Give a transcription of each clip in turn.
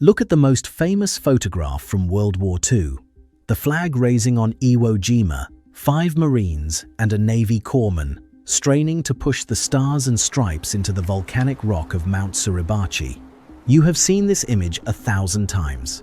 Look at the most famous photograph from World War II. The flag raising on Iwo Jima, 5 Marines and a Navy corpsman, straining to push the stars and stripes into the volcanic rock of Mount Suribachi. You have seen this image 1,000 times.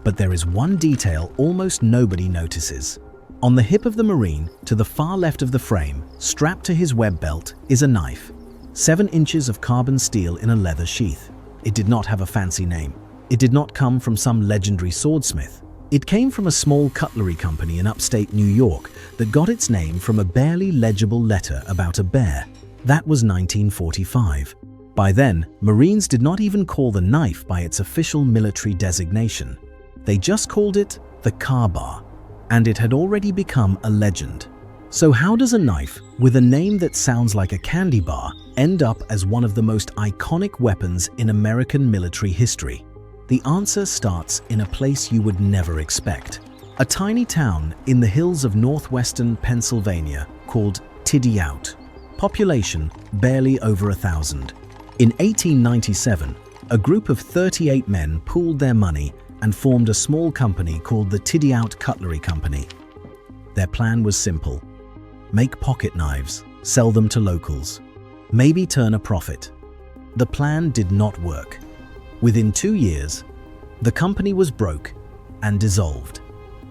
But there is one detail almost nobody notices. On the hip of the Marine, to the far left of the frame, strapped to his web belt, is a knife. 7 inches of carbon steel in a leather sheath. It did not have a fancy name. It did not come from some legendary swordsmith. It came from a small cutlery company in upstate New York that got its name from a barely legible letter about a bear. That was 1945. By then, Marines did not even call the knife by its official military designation. They just called it the car bar, and it had already become a legend. So how does a knife with a name that sounds like a candy bar end up as one of the most iconic weapons in American military history? The answer starts in a place you would never expect. A tiny town in the hills of northwestern Pennsylvania called Tidiout. Population barely over 1,000. In 1897, a group of 38 men pooled their money and formed a small company called the Tidiout Cutlery Company. Their plan was simple: make pocket knives, sell them to locals, maybe turn a profit. The plan did not work. Within 2 years, the company was broke and dissolved.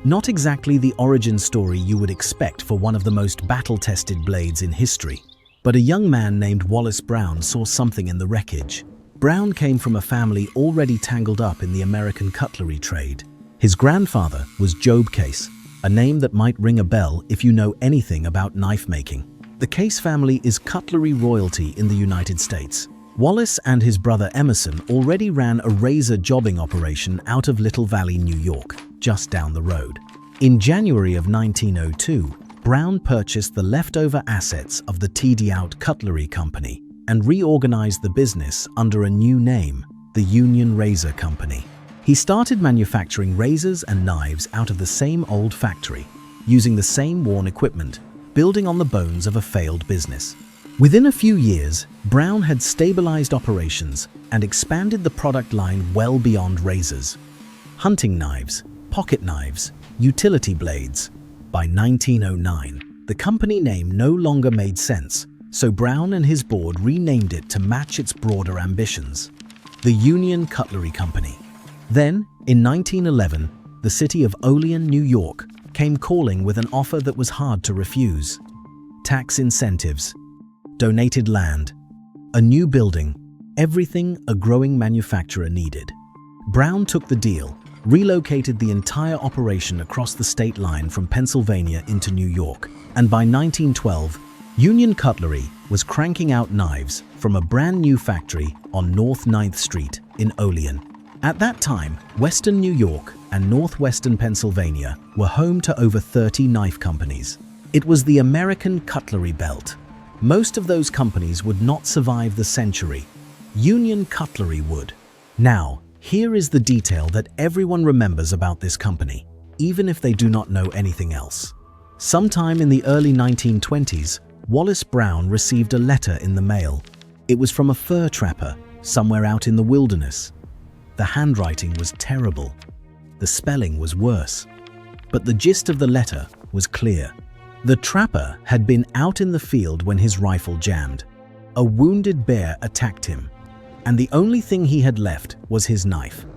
Not exactly the origin story you would expect for one of the most battle-tested blades in history, but a young man named Wallace Brown saw something in the wreckage. Brown came from a family already tangled up in the American cutlery trade. His grandfather was Job Case, a name that might ring a bell if you know anything about knife making. The Case family is cutlery royalty in the United States. Wallace and his brother Emerson already ran a razor jobbing operation out of Little Valley, New York, just down the road. In January of 1902, Brown purchased the leftover assets of the Tidiout Cutlery Company and reorganized the business under a new name, the Union Razor Company. He started manufacturing razors and knives out of the same old factory, using the same worn equipment, building on the bones of a failed business. Within a few years, Brown had stabilized operations and expanded the product line well beyond razors. Hunting knives, pocket knives, utility blades. By 1909, the company name no longer made sense, so Brown and his board renamed it to match its broader ambitions: the Union Cutlery Company. Then, in 1911, the city of Olean, New York, came calling with an offer that was hard to refuse. Tax incentives, donated land, a new building, everything a growing manufacturer needed. Brown took the deal, relocated the entire operation across the state line from Pennsylvania into New York, and by 1912, Union Cutlery was cranking out knives from a brand new factory on North 9th Street in Olean. At that time, Western New York and Northwestern Pennsylvania were home to over 30 knife companies. It was the American Cutlery Belt. Most of those companies would not survive the century. Union Cutlery would. Now, here is the detail that everyone remembers about this company, even if they do not know anything else. Sometime in the early 1920s, Wallace Brown received a letter in the mail. It was from a fur trapper somewhere out in the wilderness. The handwriting was terrible. The spelling was worse. But the gist of the letter was clear. The trapper had been out in the field when his rifle jammed. A wounded bear attacked him, and the only thing he had left was his knife.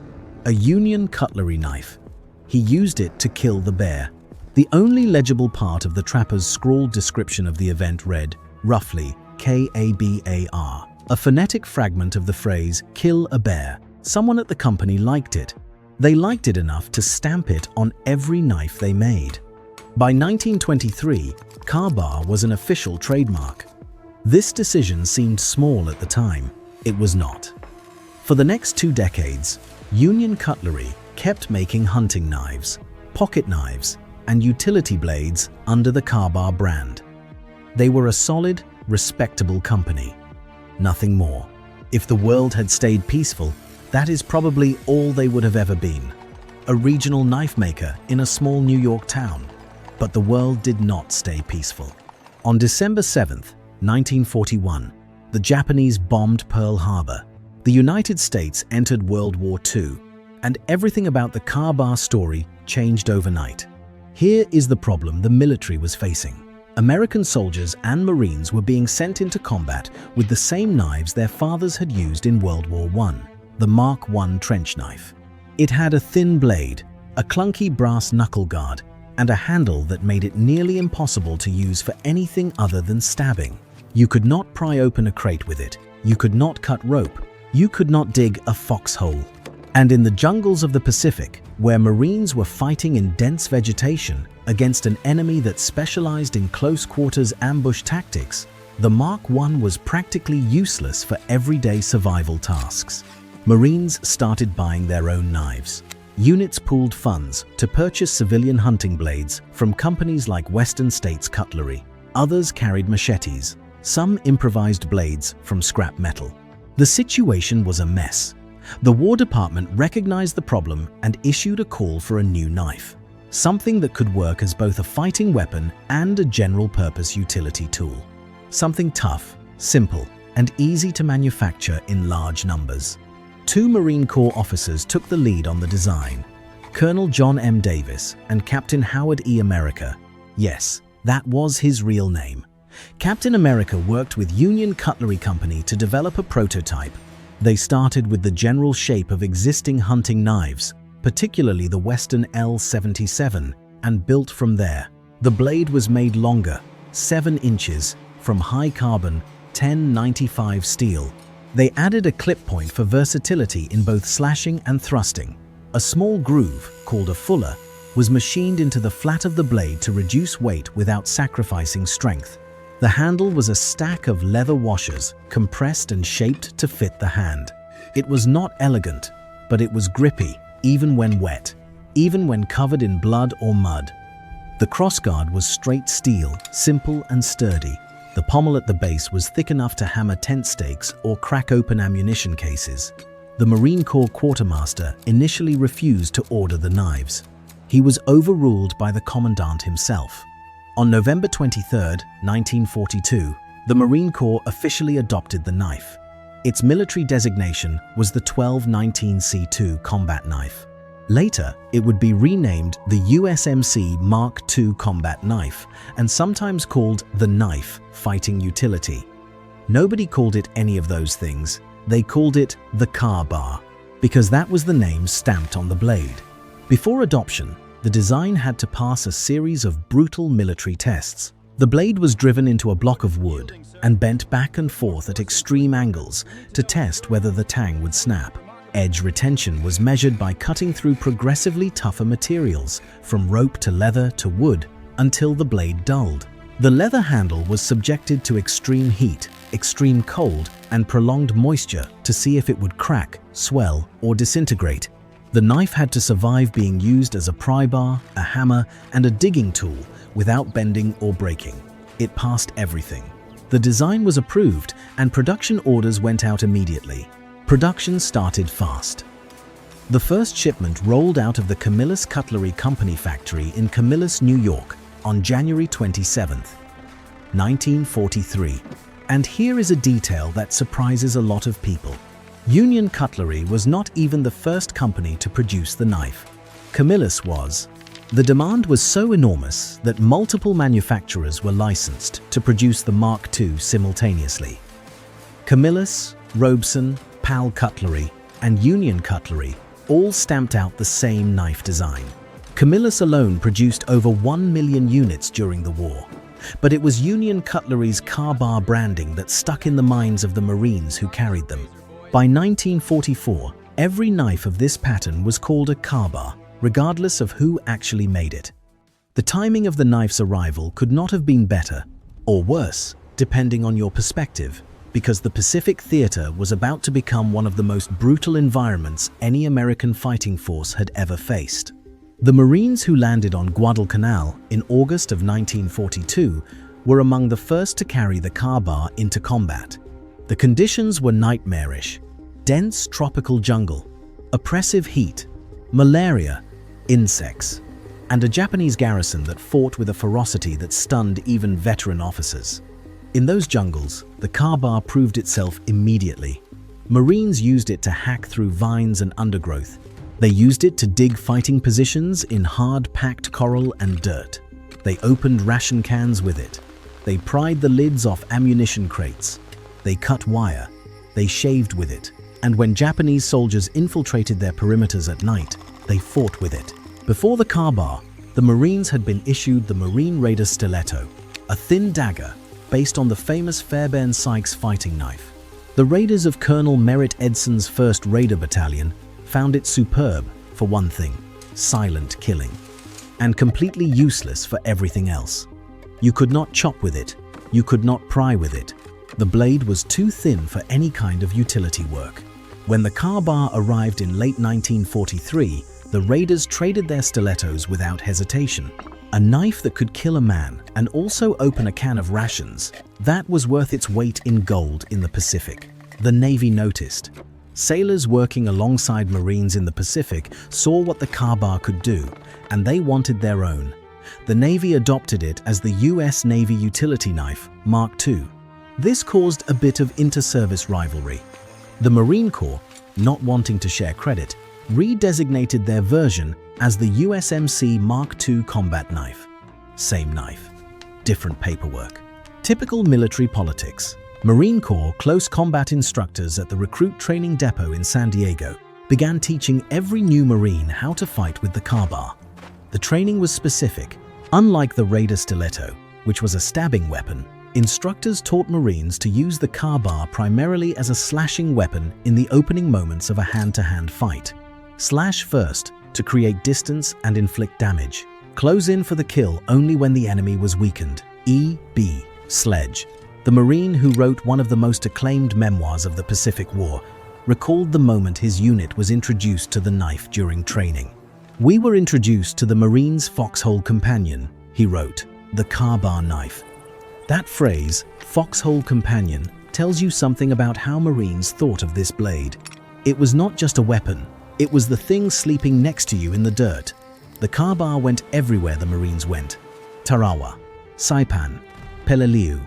A Union Cutlery knife. He used it to kill the bear. The only legible part of the trapper's scrawled description of the event read, roughly, KABAR, a phonetic fragment of the phrase, kill a bear. Someone at the company liked it. They liked it enough to stamp it on every knife they made. By 1923, car bar was an official trademark. This decision seemed small at the time. It was not. For the next 2 decades, Union Cutlery kept making hunting knives, pocket knives, and utility blades under the car bar brand. They were a solid, respectable company. Nothing more. If the world had stayed peaceful, that is probably all they would have ever been. A regional knife maker in a small New York town. But the world did not stay peaceful. On December 7th, 1941, the Japanese bombed Pearl Harbor. The United States entered World War II, and everything about the Ka-Ba story changed overnight. Here is the problem the military was facing. American soldiers and Marines were being sent into combat with the same knives their fathers had used in World War I, the Mark I trench knife. It had a thin blade, a clunky brass knuckle guard, and a handle that made it nearly impossible to use for anything other than stabbing. You could not pry open a crate with it, you could not cut rope, you could not dig a foxhole. And in the jungles of the Pacific, where Marines were fighting in dense vegetation against an enemy that specialized in close-quarters ambush tactics, the Mark I was practically useless for everyday survival tasks. Marines started buying their own knives. Units pooled funds to purchase civilian hunting blades from companies like Western States Cutlery. Others carried machetes, some improvised blades from scrap metal. The situation was a mess. The War Department recognized the problem and issued a call for a new knife, something that could work as both a fighting weapon and a general-purpose utility tool. Something tough, simple, and easy to manufacture in large numbers. Two Marine Corps officers took the lead on the design, Colonel John M. Davis and Captain Howard E. America. Yes, that was his real name. Captain America worked with Union Cutlery Company to develop a prototype. They started with the general shape of existing hunting knives, particularly the Western L77, and built from there. The blade was made longer, 7 inches, from high-carbon 1095 steel. They added a clip point for versatility in both slashing and thrusting. A small groove, called a fuller, was machined into the flat of the blade to reduce weight without sacrificing strength. The handle was a stack of leather washers, compressed and shaped to fit the hand. It was not elegant, but it was grippy, even when wet, even when covered in blood or mud. The crossguard was straight steel, simple and sturdy. The pommel at the base was thick enough to hammer tent stakes or crack open ammunition cases. The Marine Corps quartermaster initially refused to order the knives. He was overruled by the commandant himself. On November 23, 1942, the Marine Corps officially adopted the knife. Its military designation was the 1219C2 combat knife. Later, it would be renamed the USMC Mark II combat knife and sometimes called the knife fighting utility. Nobody called it any of those things. They called it the Ka-Ba because that was the name stamped on the blade. Before adoption, the design had to pass a series of brutal military tests. The blade was driven into a block of wood and bent back and forth at extreme angles to test whether the tang would snap. Edge retention was measured by cutting through progressively tougher materials, from rope to leather to wood, until the blade dulled. The leather handle was subjected to extreme heat, extreme cold, and prolonged moisture to see if it would crack, swell, or disintegrate. The knife had to survive being used as a pry bar, a hammer, and a digging tool without bending or breaking. It passed everything. The design was approved and production orders went out immediately. Production started fast. The first shipment rolled out of the Camillus Cutlery Company factory in Camillus, New York on January 27, 1943. And here is a detail that surprises a lot of people. Union Cutlery was not even the first company to produce the knife. Camillus was. The demand was so enormous that multiple manufacturers were licensed to produce the Mark II simultaneously. Camillus, Robeson, Pal Cutlery, and Union Cutlery all stamped out the same knife design. Camillus alone produced over 1 million units during the war. But it was Union Cutlery's Ka-Ba branding that stuck in the minds of the Marines who carried them. By 1944, every knife of this pattern was called a Ka-Ba, regardless of who actually made it. The timing of the knife's arrival could not have been better, or worse, depending on your perspective, because the Pacific Theater was about to become one of the most brutal environments any American fighting force had ever faced. The Marines who landed on Guadalcanal in August of 1942 were among the first to carry the Ka-Ba into combat. The conditions were nightmarish: dense tropical jungle, oppressive heat, malaria, insects, and a Japanese garrison that fought with a ferocity that stunned even veteran officers. In those jungles, the Ka-Ba proved itself immediately. Marines used it to hack through vines and undergrowth, They used it to dig fighting positions in hard-packed coral and dirt. They opened ration cans with it. They pried the lids off ammunition crates. They cut wire. They shaved with it. And when Japanese soldiers infiltrated their perimeters at night, they fought with it. Before the Ka-Ba, the Marines had been issued the Marine Raider Stiletto, a thin dagger based on the famous Fairbairn-Sykes fighting knife. The Raiders of Colonel Merritt Edson's 1st Raider Battalion found it superb for one thing: silent killing, and completely useless for everything else. You could not chop with it. You could not pry with it. The blade was too thin for any kind of utility work. When the Ka-Ba arrived in late 1943, the Raiders traded their stilettos without hesitation. A knife that could kill a man and also open a can of rations, that was worth its weight in gold in the Pacific. The Navy noticed. Sailors working alongside Marines in the Pacific saw what the Ka-Ba could do, and they wanted their own. The Navy adopted it as the U.S. Navy utility knife, Mark II. This caused a bit of inter-service rivalry. The Marine Corps, not wanting to share credit, redesignated their version as the USMC Mark II combat knife. Same knife, different paperwork. Typical military politics. Marine Corps close combat instructors at the recruit training depot in San Diego began teaching every new Marine how to fight with the Ka-Ba. The training was specific. Unlike the Raider Stiletto, which was a stabbing weapon, instructors taught Marines to use the Ka-Ba primarily as a slashing weapon in the opening moments of a hand-to-hand fight. Slash first to create distance and inflict damage. Close in for the kill only when the enemy was weakened. E.B. Sledge, the Marine who wrote one of the most acclaimed memoirs of the Pacific War, recalled the moment his unit was introduced to the knife during training. "We were introduced to the Marine's foxhole companion," he wrote, "the Ka-Ba knife." That phrase, foxhole companion, tells you something about how Marines thought of this blade. It was not just a weapon, it was the thing sleeping next to you in the dirt. The Ka-Ba went everywhere the Marines went. Tarawa, Saipan, Peleliu,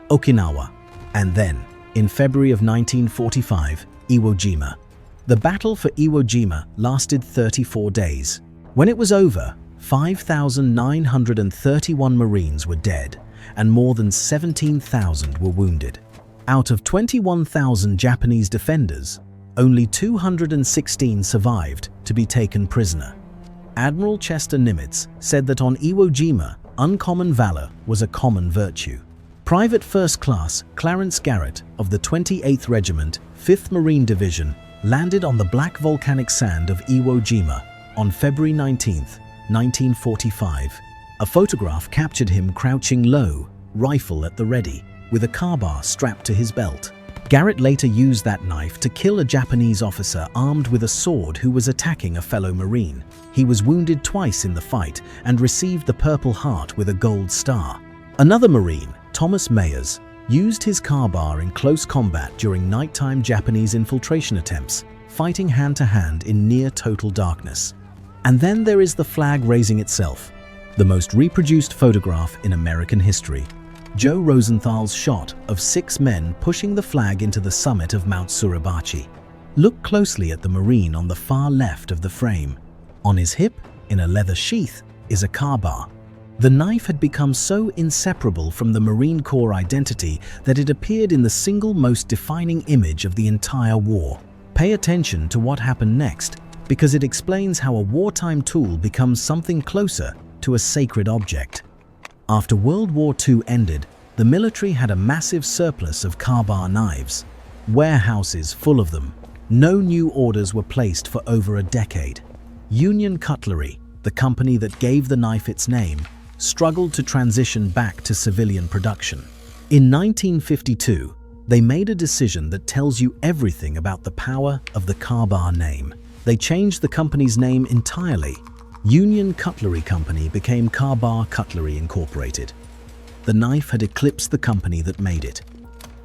Okinawa, and then, in February of 1945, Iwo Jima. The battle for Iwo Jima lasted 34 days. When it was over, 5,931 Marines were dead, and more than 17,000 were wounded. Out of 21,000 Japanese defenders, only 216 survived to be taken prisoner. Admiral Chester Nimitz said that on Iwo Jima, uncommon valor was a common virtue. Private First Class Clarence Garrett of the 28th Regiment, 5th Marine Division, landed on the black volcanic sand of Iwo Jima on February 19, 1945. A photograph captured him crouching low, rifle at the ready, with a Ka-Ba strapped to his belt. Garrett later used that knife to kill a Japanese officer armed with a sword who was attacking a fellow Marine. He was wounded twice in the fight and received the Purple Heart with a gold star. Another Marine, Thomas Mayers, used his Ka-Ba in close combat during nighttime Japanese infiltration attempts, fighting hand-to-hand in near-total darkness. And then there is the flag raising itself, the most reproduced photograph in American history. Joe Rosenthal's shot of 6 men pushing the flag into the summit of Mount Suribachi. Look closely at the Marine on the far left of the frame. On his hip, in a leather sheath, is a Ka-Ba. The knife had become so inseparable from the Marine Corps identity that it appeared in the single most defining image of the entire war. Pay attention to what happened next, because it explains how a wartime tool becomes something closer to a sacred object. After World War II ended, the military had a massive surplus of Ka-Ba knives, warehouses full of them. No new orders were placed for over a decade. Union Cutlery, the company that gave the knife its name, struggled to transition back to civilian production. In 1952, they made a decision that tells you everything about the power of the Ka-Ba name. They changed the company's name entirely. Union Cutlery Company became Ka-Ba Cutlery Incorporated. The knife had eclipsed the company that made it.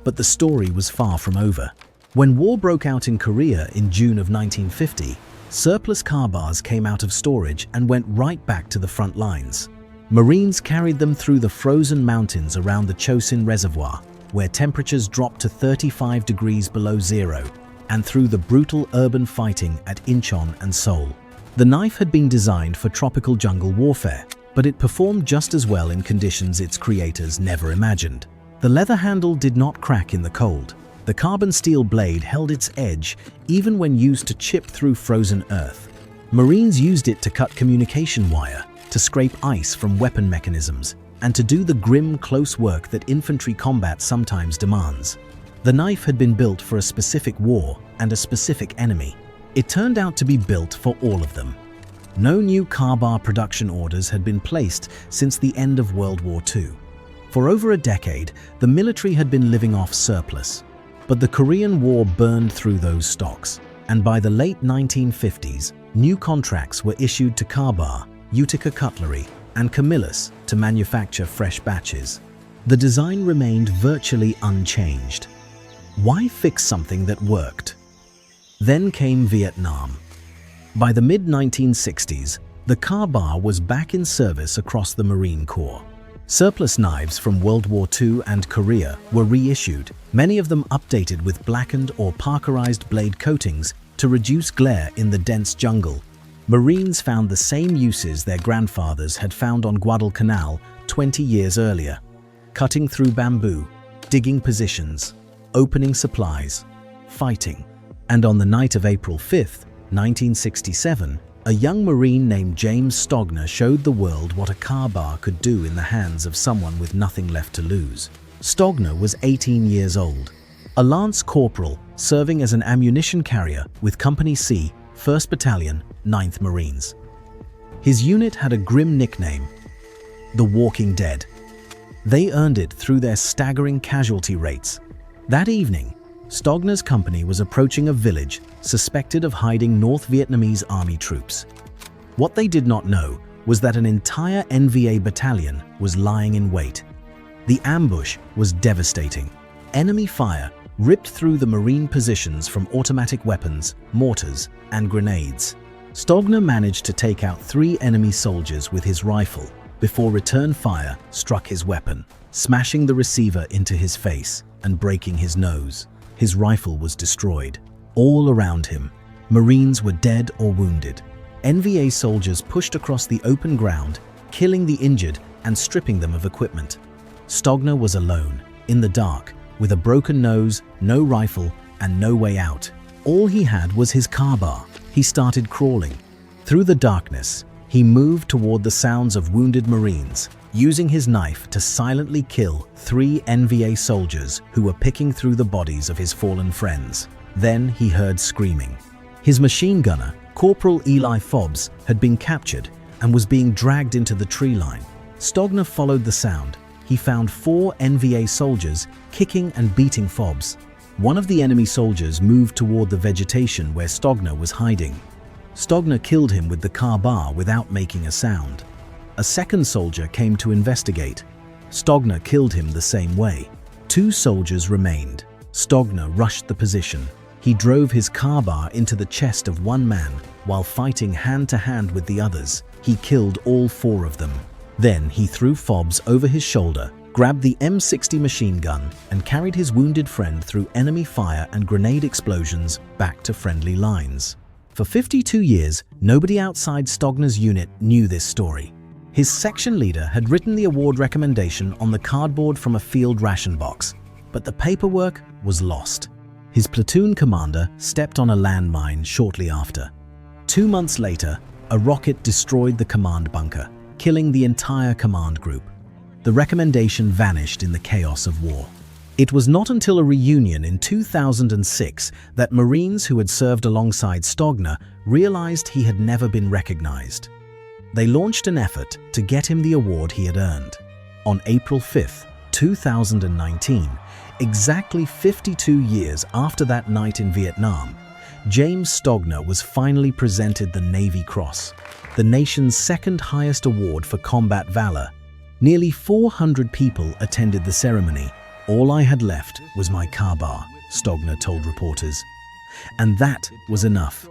But the story was far from over. When war broke out in Korea in June of 1950, surplus Ka-Bas came out of storage and went right back to the front lines. Marines carried them through the frozen mountains around the Chosin Reservoir, where temperatures dropped to 35 degrees below zero. and through the brutal urban fighting at Incheon and Seoul. The knife had been designed for tropical jungle warfare, but it performed just as well in conditions its creators never imagined. The leather handle did not crack in the cold. The carbon steel blade held its edge even when used to chip through frozen earth. Marines used it to cut communication wire, to scrape ice from weapon mechanisms, and to do the grim, close work that infantry combat sometimes demands. The knife had been built for a specific war and a specific enemy. It turned out to be built for all of them. No new car-bar production orders had been placed since the end of World War II. For over a decade, the military had been living off surplus. But the Korean War burned through those stocks, and by the late 1950s, new contracts were issued to Ka-Bar, Utica Cutlery, and Camillus to manufacture fresh batches. The design remained virtually unchanged. Why fix something that worked? Then came Vietnam. By the mid-1960s, the Ka-Bar was back in service across the Marine Corps. Surplus knives from World War II and Korea were reissued, many of them updated with blackened or parkerized blade coatings to reduce glare in the dense jungle. Marines found the same uses their grandfathers had found on Guadalcanal 20 years earlier: cutting through bamboo, digging positions, opening supplies, fighting. And on the night of April 5, 1967, a young Marine named James Stogner showed the world what a Ka-Bar could do in the hands of someone with nothing left to lose. Stogner was 18 years old, a lance corporal serving as an ammunition carrier with Company C, 1st Battalion, 9th Marines. His unit had a grim nickname, the Walking Dead. They earned it through their staggering casualty rates. That evening, Stogner's company was approaching a village suspected of hiding North Vietnamese army troops. What they did not know was that an entire NVA battalion was lying in wait. The ambush was devastating. Enemy fire ripped through the Marine positions from automatic weapons, mortars, and grenades. Stogner managed to take out 3 enemy soldiers with his rifle before return fire struck his weapon, smashing the receiver into his face and breaking his nose. His rifle was destroyed. All around him, Marines were dead or wounded. NVA soldiers pushed across the open ground, killing the injured and stripping them of equipment. Stogner was alone, in the dark, with a broken nose, no rifle, and no way out. All he had was his Ka-Bar. He started crawling. Through the darkness, he moved toward the sounds of wounded Marines, using his knife to silently kill 3 NVA soldiers who were picking through the bodies of his fallen friends. Then he heard screaming. His machine gunner, Corporal Eli Fobbs, had been captured and was being dragged into the tree line. Stogner followed the sound. He found 4 NVA soldiers kicking and beating Fobbs. One of the enemy soldiers moved toward the vegetation where Stogner was hiding. Stogner killed him with the Ka-Bar without making a sound. A second soldier came to investigate. Stogner killed him the same way. 2 soldiers remained. Stogner rushed the position. He drove his Ka-Bar into the chest of one man while fighting hand-to-hand with the others. He killed all 4 of them. Then he threw Fobbs over his shoulder, grabbed the M60 machine gun, and carried his wounded friend through enemy fire and grenade explosions back to friendly lines. For 52 years, nobody outside Stogner's unit knew this story. His section leader had written the award recommendation on the cardboard from a field ration box, but the paperwork was lost. His platoon commander stepped on a landmine shortly after. 2 months later, a rocket destroyed the command bunker, killing the entire command group. The recommendation vanished in the chaos of war. It was not until a reunion in 2006 that Marines who had served alongside Stogner realized he had never been recognized. They launched an effort to get him the award he had earned. On April 5, 2019, exactly 52 years after that night in Vietnam, James Stogner was finally presented the Navy Cross, the nation's second highest award for combat valor. Nearly 400 people attended the ceremony. All I had left was my Ka-Bar, Stogner told reporters. And that was enough.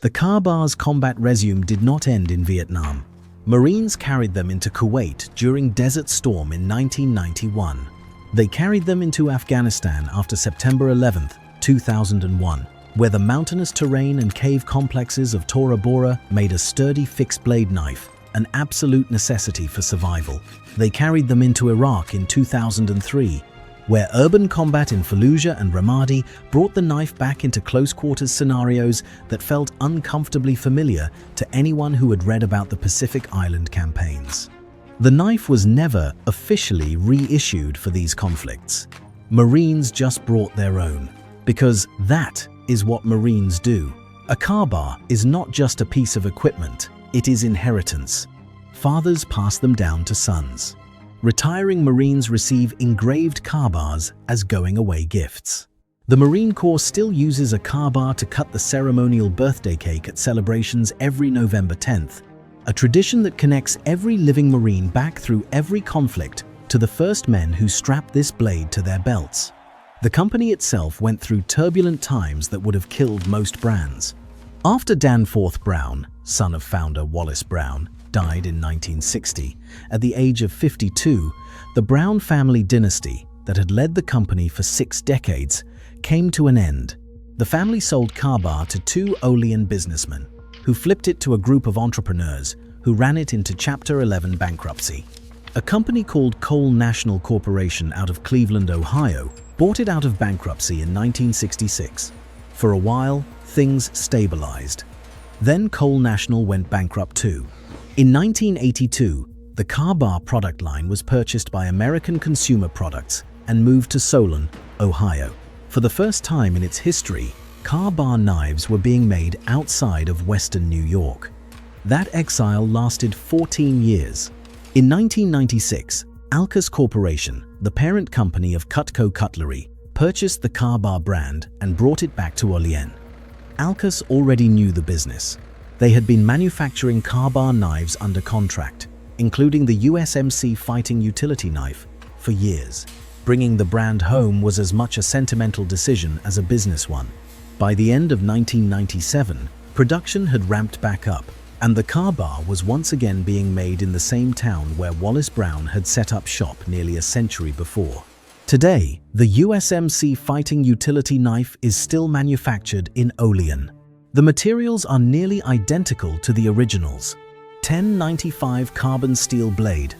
The Ka-Bar's combat resume did not end in Vietnam. Marines carried them into Kuwait during Desert Storm in 1991. They carried them into Afghanistan after September 11, 2001. where the mountainous terrain and cave complexes of Tora Bora made a sturdy fixed-blade knife an absolute necessity for survival. They carried them into Iraq in 2003, where urban combat in Fallujah and Ramadi brought the knife back into close-quarters scenarios that felt uncomfortably familiar to anyone who had read about the Pacific Island campaigns. The knife was never officially reissued for these conflicts. Marines just brought their own, because that is what Marines do. A car-bar is not just a piece of equipment, it is inheritance. Fathers pass them down to sons. Retiring Marines receive engraved car bars as going-away gifts. The Marine Corps still uses a car bar to cut the ceremonial birthday cake at celebrations every November 10th, a tradition that connects every living Marine back through every conflict to the first men who strapped this blade to their belts. The company itself went through turbulent times that would have killed most brands. After Danforth Brown, son of founder Wallace Brown, died in 1960, at the age of 52, the Brown family dynasty that had led the company for 6 decades came to an end. The family sold car-bar to 2 Olean businessmen, who flipped it to a group of entrepreneurs who ran it into Chapter 11 bankruptcy. A company called Coal National Corporation out of Cleveland, Ohio, bought it out of bankruptcy in 1966. For a while, things stabilized. Then Coal National went bankrupt too. In 1982, the car-bar product line was purchased by American Consumer Products and moved to Solon, Ohio. For the first time in its history, car-bar knives were being made outside of Western New York. That exile lasted 14 years. In 1996, Alcus Corporation, the parent company of Cutlery, purchased the car-bar brand and brought it back to Olean. Alcus already knew the business. They had been manufacturing car-bar knives under contract, including the USMC fighting utility knife, for years. Bringing the brand home was as much a sentimental decision as a business one. By the end of 1997, production had ramped back up, and the car-bar was once again being made in the same town where Wallace Brown had set up shop nearly a century before. Today, the USMC fighting utility knife is still manufactured in Olean. The materials are nearly identical to the originals. 1095 carbon steel blade,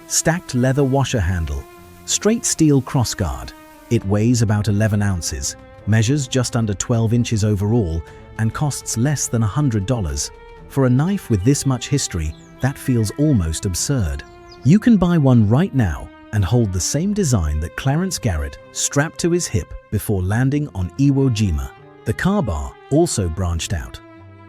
stacked leather washer handle, straight steel crossguard. It weighs about 11 ounces, measures just under 12 inches overall, and costs less than $100. For a knife with this much history, that feels almost absurd. You can buy one right now and hold the same design that Clarence Garrett strapped to his hip before landing on Iwo Jima. The car-bar also branched out.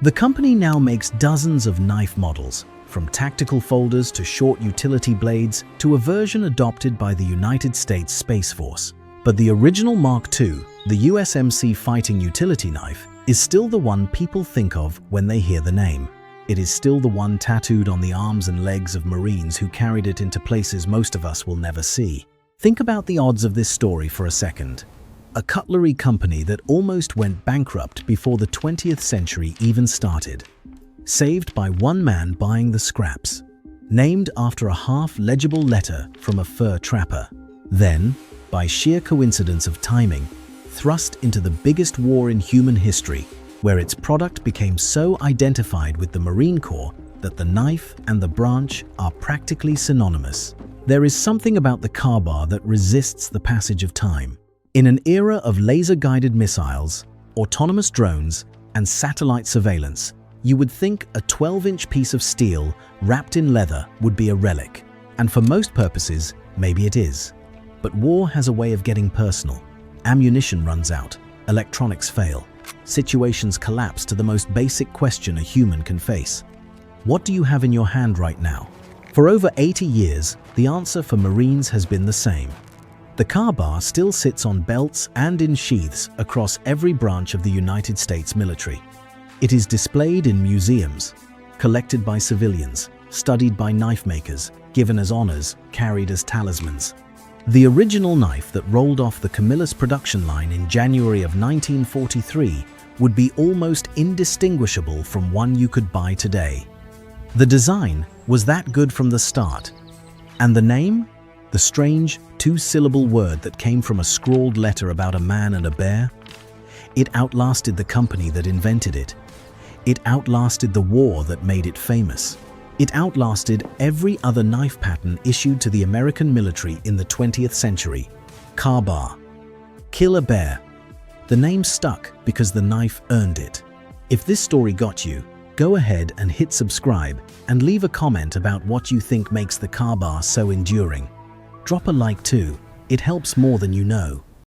The company now makes dozens of knife models, from tactical folders to short utility blades to a version adopted by the United States Space Force. But the original Mark II, the USMC fighting utility knife, is still the one people think of when they hear the name. It is still the one tattooed on the arms and legs of Marines who carried it into places most of us will never see. Think about the odds of this story for a second. A cutlery company that almost went bankrupt before the 20th century even started. Saved by one man buying the scraps. Named after a half-legible letter from a fur trapper. Then, by sheer coincidence of timing, thrust into the biggest war in human history, where its product became so identified with the Marine Corps that the knife and the branch are practically synonymous. There is something about the car-bar that resists the passage of time. In an era of laser-guided missiles, autonomous drones, and satellite surveillance, you would think a 12-inch piece of steel wrapped in leather would be a relic. And for most purposes, maybe it is. But war has a way of getting personal. Ammunition runs out, electronics fail, situations collapse to the most basic question a human can face. What do you have in your hand right now? For over 80 years, the answer for Marines has been the same. The car-bar still sits on belts and in sheaths across every branch of the United States military. It is displayed in museums, collected by civilians, studied by knife makers, given as honors, carried as talismans. The original knife that rolled off the Camillus production line in January of 1943 would be almost indistinguishable from one you could buy today. The design was that good from the start. And the name? The strange, 2-syllable word that came from a scrawled letter about a man and a bear? It outlasted the company that invented it. It outlasted the war that made it famous. It outlasted every other knife pattern issued to the American military in the 20th century. Ka-Bar. Kill a bear. The name stuck because the knife earned it. If this story got you, go ahead and hit subscribe and leave a comment about what you think makes the Ka-Bar so enduring. Drop a like too, it helps more than you know.